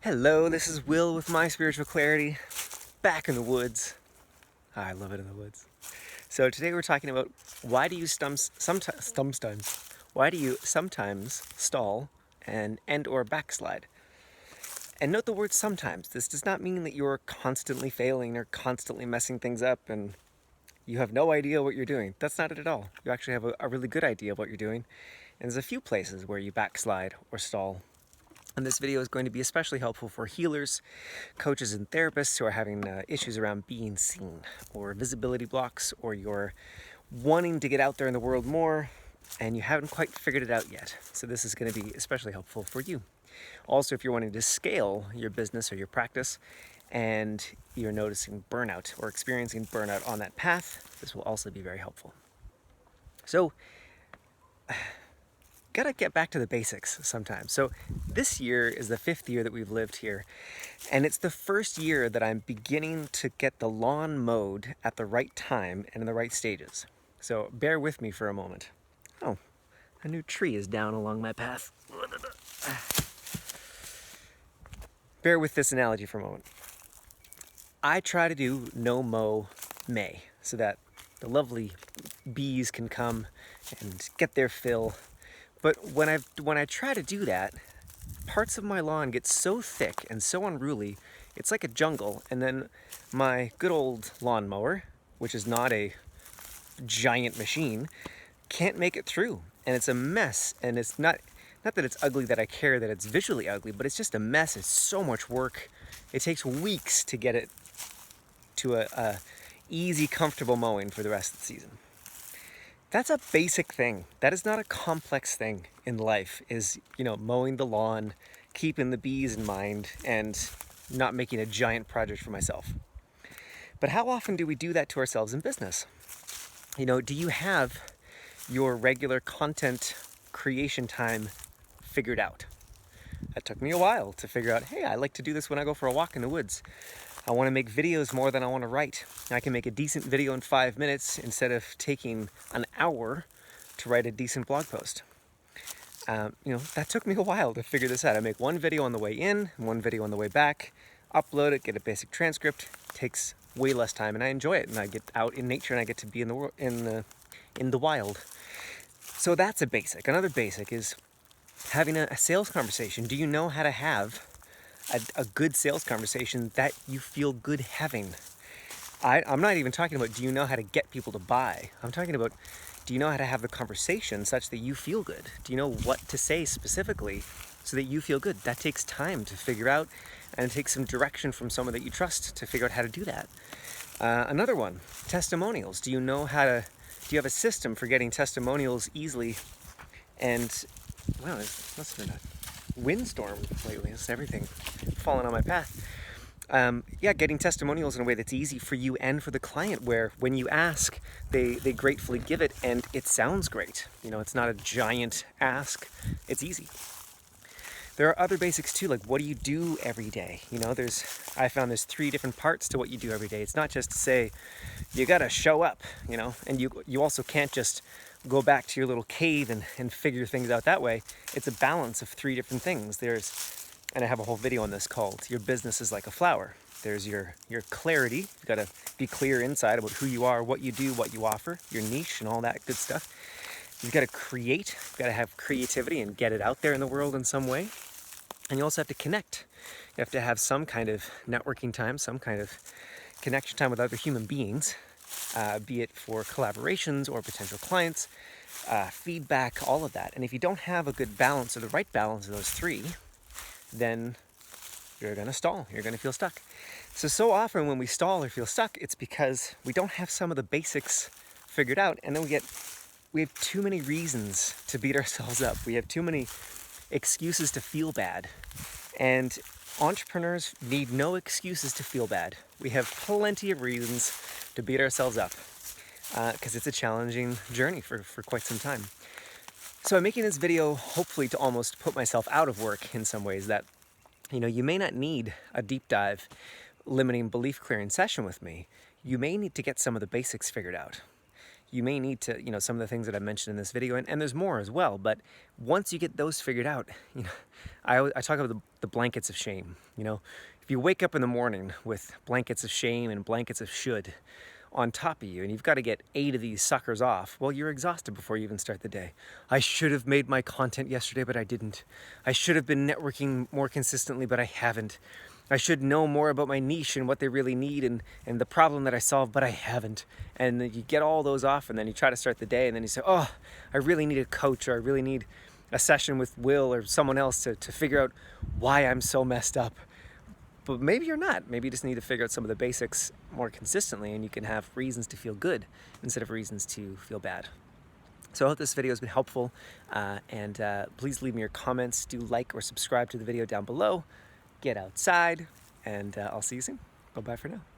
Hello, this is Will with My Spiritual Clarity, back in the woods. I love it in the woods. So today we're talking about why do you sometimes stall and or backslide? And note the word sometimes. This does not mean that you're constantly failing or constantly messing things up and you have no idea what you're doing. That's not it at all. You actually have a really good idea of what you're doing. And there's a few places where you backslide or stall. And this video is going to be especially helpful for healers, coaches, and therapists who are having issues around being seen, or visibility blocks, or you're wanting to get out there in the world more and you haven't quite figured it out yet. So this is going to be especially helpful for you. Also, if you're wanting to scale your business or your practice and you're noticing burnout or experiencing burnout on that path, this will also be very helpful. So, gotta get back to the basics sometimes. So this year is the 5th year that we've lived here, and it's the first year that I'm beginning to get the lawn mowed at the right time and in the right stages. So bear with me for a moment. Oh, a new tree is down along my path. Bear with this analogy for a moment. I try to do no mow May so that the lovely bees can come and get their fill. But when I try to do that, parts of my lawn get so thick and so unruly, it's like a jungle. And then my good old lawnmower, which is not a giant machine, can't make it through. And it's a mess. And it's not that it's ugly that I care that it's visually ugly, but it's just a mess. It's so much work. It takes weeks to get it to a easy, comfortable mowing for the rest of the season. That's a basic thing. That is not a complex thing in life, is, mowing the lawn, keeping the bees in mind, and not making a giant project for myself. But how often do we do that to ourselves in business? Do you have your regular content creation time figured out? That took me a while to figure out, hey, I like to do this when I go for a walk in the woods. I want to make videos more than I want to write. I can make a decent video in 5 minutes instead of taking an hour to write a decent blog post. That took me a while to figure this out. I make one video on the way in, one video on the way back, upload it, get a basic transcript. It takes way less time, and I enjoy it. And I get out in nature, and I get to be in the world, in the wild. So that's a basic. Another basic is having a sales conversation. Do you know how to have a good sales conversation that you feel good having? I'm not even talking about do you know how to get people to buy. I'm talking about do you know how to have the conversation such that you feel good? Do you know what to say specifically so that you feel good? That takes time to figure out, and it takes some direction from someone that you trust to figure out how to do that. Another one, testimonials. Do you have a system for getting testimonials easily? And wow, it must have been a windstorm lately. It's everything falling on my path. Getting testimonials in a way that's easy for you and for the client, where when you ask, they gratefully give it, and it sounds great. It's not a giant ask. It's easy. There are other basics too, like what do you do every day? I found there's 3 different parts to what you do every day. It's not just to say you gotta show up, and you also can't just go back to your little cave and figure things out that way. It's a balance of 3 different things. And I have a whole video on this called Your Business is Like a Flower. There's your clarity. You've got to be clear inside about who you are, what you do, what you offer, your niche, and all that good stuff. You've got to create. You've got to have creativity and get it out there in the world in some way. And you also have to connect. You have to have some kind of networking time, some kind of connection time with other human beings, be it for collaborations or potential clients, feedback, all of that. And if you don't have a good balance or the right balance of those 3, then you're going to stall. You're going to feel stuck. So often when we stall or feel stuck, it's because we don't have some of the basics figured out, and then we have too many reasons to beat ourselves up. We have too many excuses to feel bad. And entrepreneurs need no excuses to feel bad. We have plenty of reasons to beat ourselves up because it's a challenging journey for quite some time. So I'm making this video hopefully to almost put myself out of work in some ways, that you may not need a deep dive limiting belief clearing session with me. You may need to get some of the basics figured out. you may need to, some of the things that I mentioned in this video, and there's more as well, but once you get those figured out, I talk about the blankets of shame. If you wake up in the morning with blankets of shame and blankets of should on top of you, and you've got to get 8 of these suckers off, well, you're exhausted before you even start the day. I should have made my content yesterday, but I didn't. I should have been networking more consistently, but I haven't. I should know more about my niche and what they really need and the problem that I solve, but I haven't. And then you get all those off, and then you try to start the day, and then you say, oh, I really need a coach, or I really need a session with Will or someone else to figure out why I'm so messed up. But maybe you're not. Maybe you just need to figure out some of the basics more consistently, and you can have reasons to feel good instead of reasons to feel bad. So I hope this video has been helpful, and please leave me your comments. Do like or subscribe to the video down below. Get outside, and I'll see you soon. Bye-bye for now.